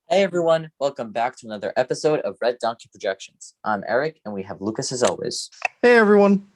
Hey everyone, welcome back to another episode of Red Donkey Projections. I'm Eric, and we have Lucas as always. Hey everyone.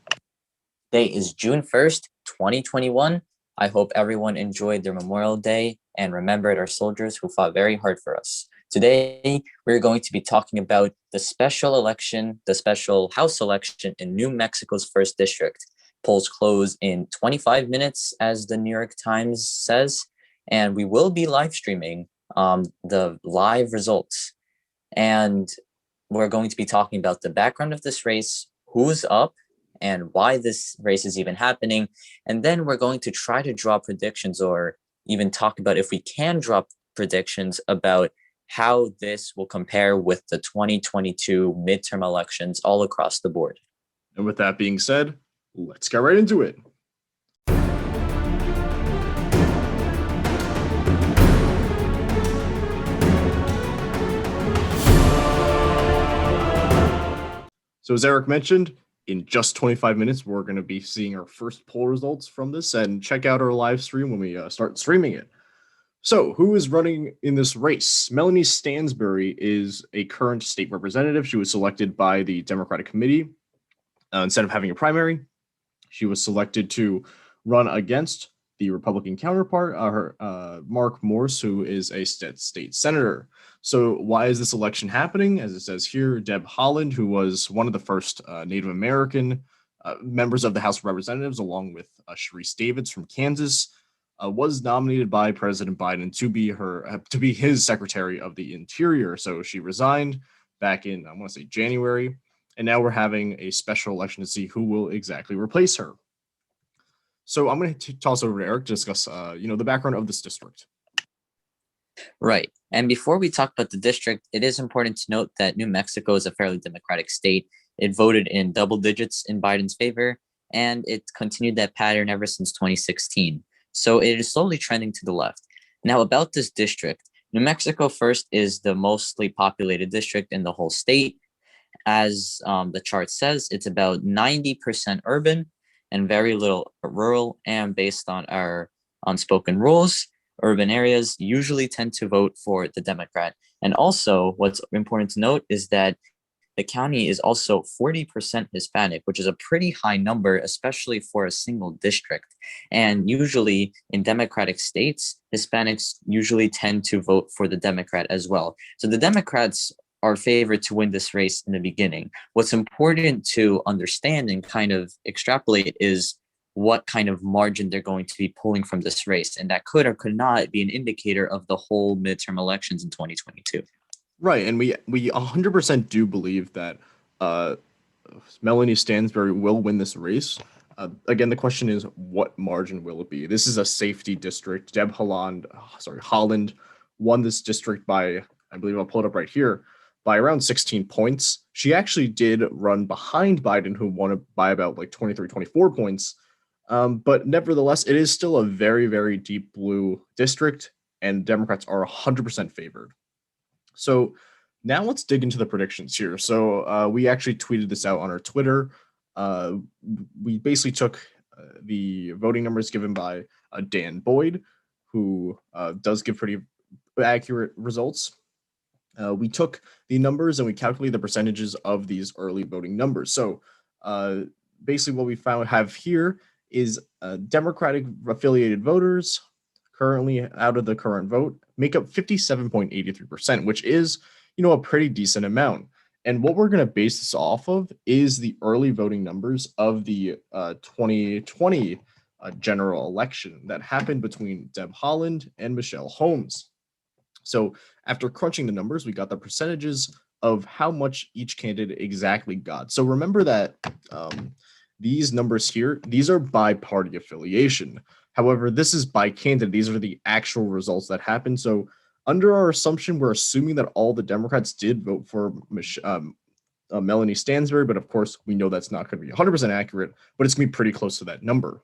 Today is June 1st, 2021. I hope everyone enjoyed their Memorial Day and remembered our soldiers who fought very hard for us. Today, we're going to be talking about the special election, the special House election in New Mexico's 1st District. Polls close in 25 minutes, as the New York Times says, and we will be live streaming the live results. And we're going to be talking about the background of this race, who's up, and why this race is even happening. And then we're going to try to draw predictions or even talk about if we can draw predictions about how this will compare with the 2022 midterm elections all across the board. And with that being said, let's get right into it. So as Eric mentioned, in just 25 minutes, we're going to be seeing our first poll results from this, and check out our live stream when we start streaming it. So who is running in this race? Melanie Stansbury is a current state representative. She was selected by the Democratic Committee. Instead of having a primary, she was selected to run against the Republican counterpart, Mark Morse, who is a state senator. So why is this election happening? As it says here, Deb Haaland, who was one of the first Native American members of the House of Representatives, along with Sharice Davids from Kansas, was nominated by President Biden to be his Secretary of the Interior. So she resigned back in, I want to say, January, and now we're having a special election to see who will exactly replace her. So I'm going to toss over to Eric to discuss, the background of this district. Right. And before we talk about the district, it is important to note that New Mexico is a fairly democratic state. It voted in double digits in Biden's favor, and it continued that pattern ever since 2016. So it is slowly trending to the left. Now, about this district, New Mexico 1st is the mostly populated district in the whole state. As the chart says, it's about 90% urban and very little rural. And based on our unspoken rules, urban areas usually tend to vote for the Democrat. And also, what's important to note is that the county is also 40% Hispanic, which is a pretty high number, especially for a single district. And usually in Democratic states, Hispanics usually tend to vote for the Democrat as well. So the Democrats are favored to win this race in the beginning. What's important to understand and kind of extrapolate is what kind of margin they're going to be pulling from this race. And that could or could not be an indicator of the whole midterm elections in 2022. Right, and we 100% do believe that Melanie Stansbury will win this race. Again, the question is, what margin will it be? This is a safety district. Deb Haaland won this district by, I believe I'll pull it up right here, by around 16 points. She actually did run behind Biden, who won it by about 23, 24 points. But nevertheless, it is still a very, very deep blue district, and Democrats are 100% favored. So now let's dig into the predictions here. So we actually tweeted this out on our Twitter. We basically took the voting numbers given by Dan Boyd, who does give pretty accurate results. We took the numbers and we calculated the percentages of these early voting numbers. So basically what we have here is Democratic affiliated voters currently out of the current vote make up 57.83%, which is, a pretty decent amount. And what we're going to base this off of is the early voting numbers of the 2020 general election that happened between Deb Haaland and Michelle Holmes. So after crunching the numbers, we got the percentages of how much each candidate exactly got. So remember that these numbers here, these are by party affiliation. However, this is by candidate. These are the actual results that happened. So under our assumption, we're assuming that all the Democrats did vote for Melanie Stansbury, but of course, we know that's not going to be 100% accurate, but it's going to be pretty close to that number.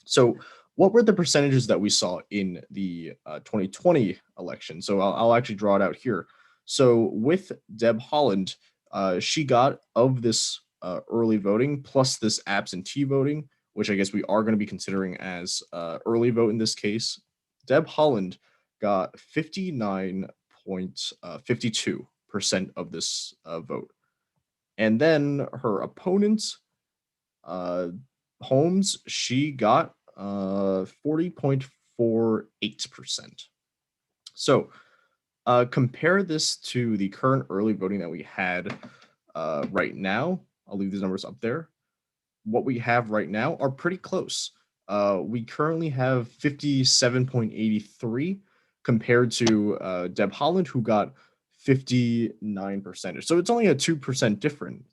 So what were the percentages that we saw in the 2020 election? So I'll actually draw it out here. So with Deb Haaland, she got of this early voting plus this absentee voting, which I guess we are going to be considering as early vote in this case. Deb Haaland got 59 40.52% of this vote. And then her opponent, Holmes, she got 40.48%. So compare this to the current early voting that we had right now. I'll leave these numbers up there. What we have right now are pretty close. We currently have 57.83 compared to Deb Haaland, who got 59%. So it's only a 2% difference.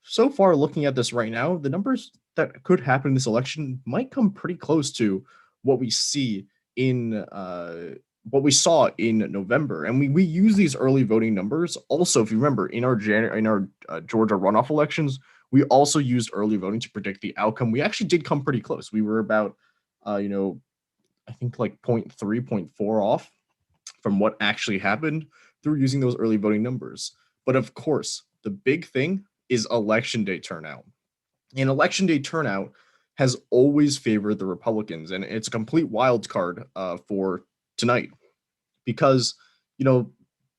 So far, looking at this right now, the numbers that could happen in this election might come pretty close to what we see in what we saw in November. And we use these early voting numbers. Also, if you remember, in our Georgia runoff elections, we also used early voting to predict the outcome. We actually did come pretty close. We were about, I think like 0.3, 0.4 off from what actually happened through using those early voting numbers. But of course, the big thing is election day turnout. And election day turnout has always favored the Republicans, and it's a complete wild card for tonight because,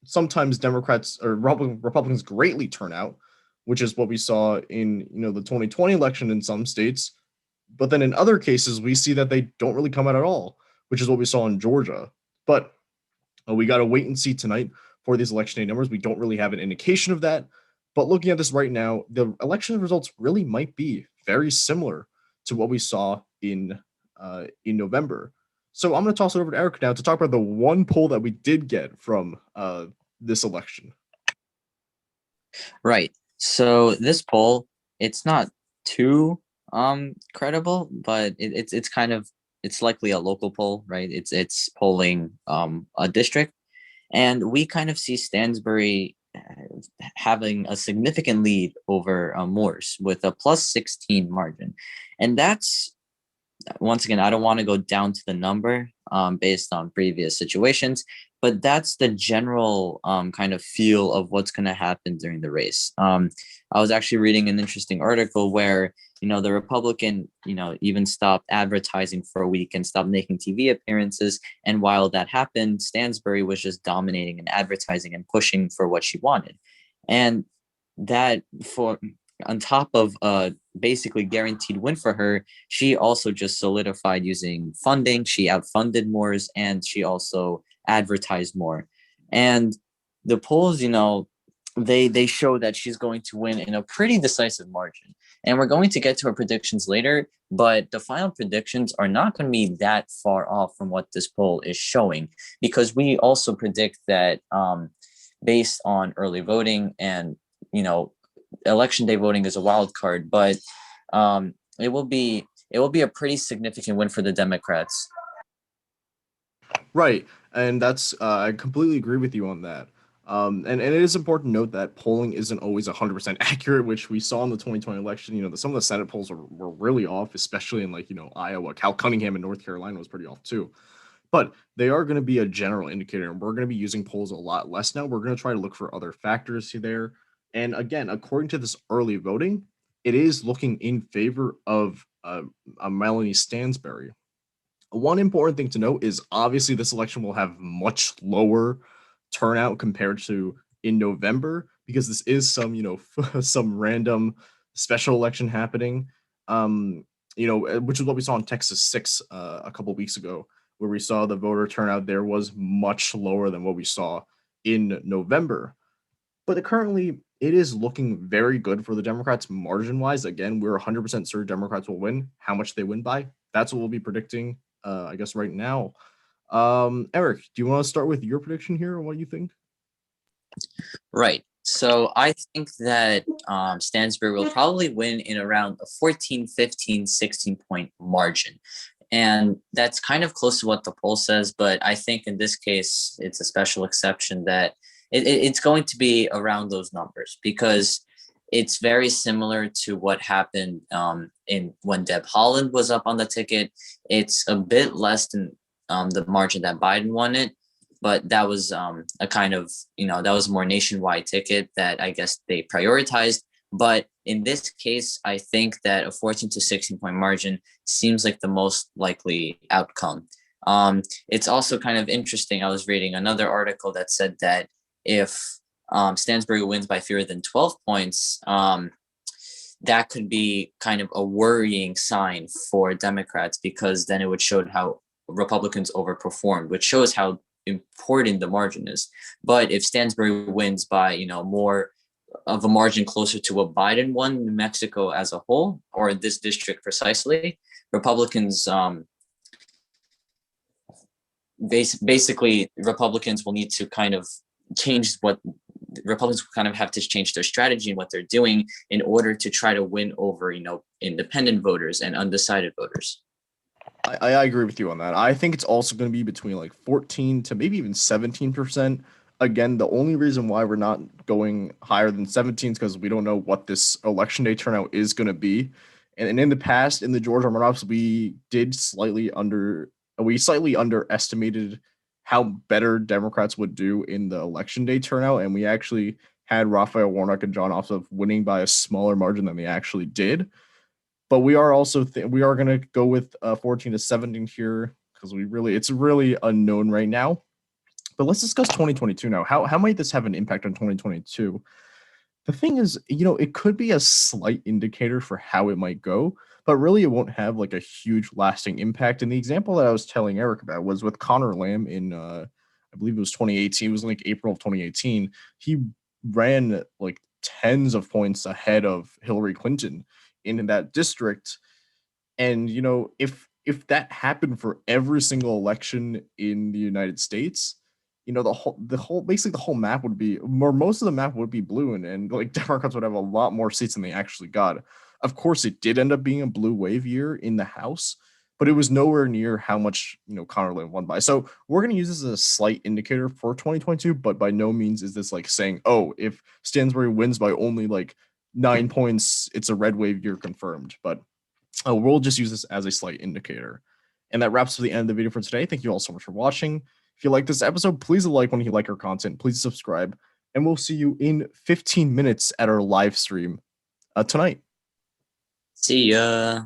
sometimes Democrats or Republicans greatly turn out, which is what we saw in, the 2020 election in some states. But then in other cases, we see that they don't really come out at all, which is what we saw in Georgia. But we got to wait and see tonight for these election day numbers. We don't really have an indication of that. But looking at this right now, the election results really might be very similar to what we saw in November. So I'm going to toss it over to Eric now to talk about the one poll that we did get from this election. Right. So this poll, it's not too credible, but it's likely a local poll, right? It's polling a district, and we kind of see Stansbury having a significant lead over Morse with a plus 16 margin. And that's, once again, I don't want to go down to the number based on previous situations, but that's the general kind of feel of what's going to happen during the race. I was actually reading an interesting article where, the Republican, even stopped advertising for a week and stopped making TV appearances. And while that happened, Stansbury was just dominating and advertising and pushing for what she wanted. And that, on top of basically guaranteed win for her, she also just solidified using funding. She outfunded Moore's, and she also advertised more. And the polls, they show that she's going to win in a pretty decisive margin. And we're going to get to her predictions later, but the final predictions are not going to be that far off from what this poll is showing, because we also predict that based on early voting and, election day voting is a wild card, but it will be a pretty significant win for the Democrats. Right. And that's, I completely agree with you on that. And it is important to note that polling isn't always 100% accurate, which we saw in the 2020 election. Some of the Senate polls were really off, especially in Iowa. Cal Cunningham in North Carolina was pretty off too. But they are going to be a general indicator, and we're going to be using polls a lot less now. We're going to try to look for other factors there. And again, according to this early voting, it is looking in favor of Melanie Stansbury. One important thing to note is obviously this election will have much lower turnout compared to in November, because this is some, some random special election happening, which is what we saw in Texas 6 a couple of weeks ago, where we saw the voter turnout there was much lower than what we saw in November. But currently, it is looking very good for the Democrats margin-wise. Again, we're 100% sure Democrats will win. How much they win by, that's what we'll be predicting, I guess, right now. Eric, do you want to start with your prediction here, or what do you think? Right. So I think that Stansbury will probably win in around a 14, 15, 16 point margin. And that's kind of close to what the poll says, but I think in this case, it's a special exception that it's going to be around those numbers, because it's very similar to what happened in when Deb Haaland was up on the ticket. It's a bit less than the margin that Biden won it, but that was a kind of, that was a more nationwide ticket that I guess they prioritized. But in this case, I think that a 14 to 16 point margin seems like the most likely outcome. It's also kind of interesting. I was reading another article that said that if Stansbury wins by fewer than 12 points, that could be kind of a worrying sign for Democrats, because then it would show how Republicans overperformed, which shows how important the margin is. But if Stansbury wins by, more of a margin closer to what Biden won New Mexico as a whole, or this district precisely, Republicans basically Republicans will need to kind of change what Republicans kind of have to change their strategy and what they're doing in order to try to win over, independent voters and undecided voters. I agree with you on that. I think it's also going to be between like 14 to maybe even 17%. Again, the only reason why we're not going higher than 17 is because we don't know what this election day turnout is going to be. And in the past, in the Georgia runoffs, we slightly underestimated how better Democrats would do in the election day turnout. And we actually had Raphael Warnock and John Ossoff winning by a smaller margin than they actually did. But we are also we are going to go with 14 to 17 here because it's really unknown right now. But let's discuss 2022 now. How might this have an impact on 2022? The thing is, it could be a slight indicator for how it might go, but really it won't have like a huge lasting impact. And the example that I was telling Eric about was with Connor Lamb in, I believe it was 2018. It was like April of 2018. He ran like tens of points ahead of Hillary Clinton in that district. And, if that happened for every single election in the United States, basically the whole map would be, or most of the map would be blue, and like Democrats would have a lot more seats than they actually got. Of course, it did end up being a blue wave year in the House, but it was nowhere near how much, Connor Lamb won by. So we're going to use this as a slight indicator for 2022, but by no means is this like saying, oh, if Stansbury wins by only like 9 points, it's a red wave year confirmed. But we'll just use this as a slight indicator. And that wraps up the end of the video for today. Thank you all so much for watching. If you like this episode, please like when you like our content. Please subscribe. And we'll see you in 15 minutes at our live stream tonight. See ya.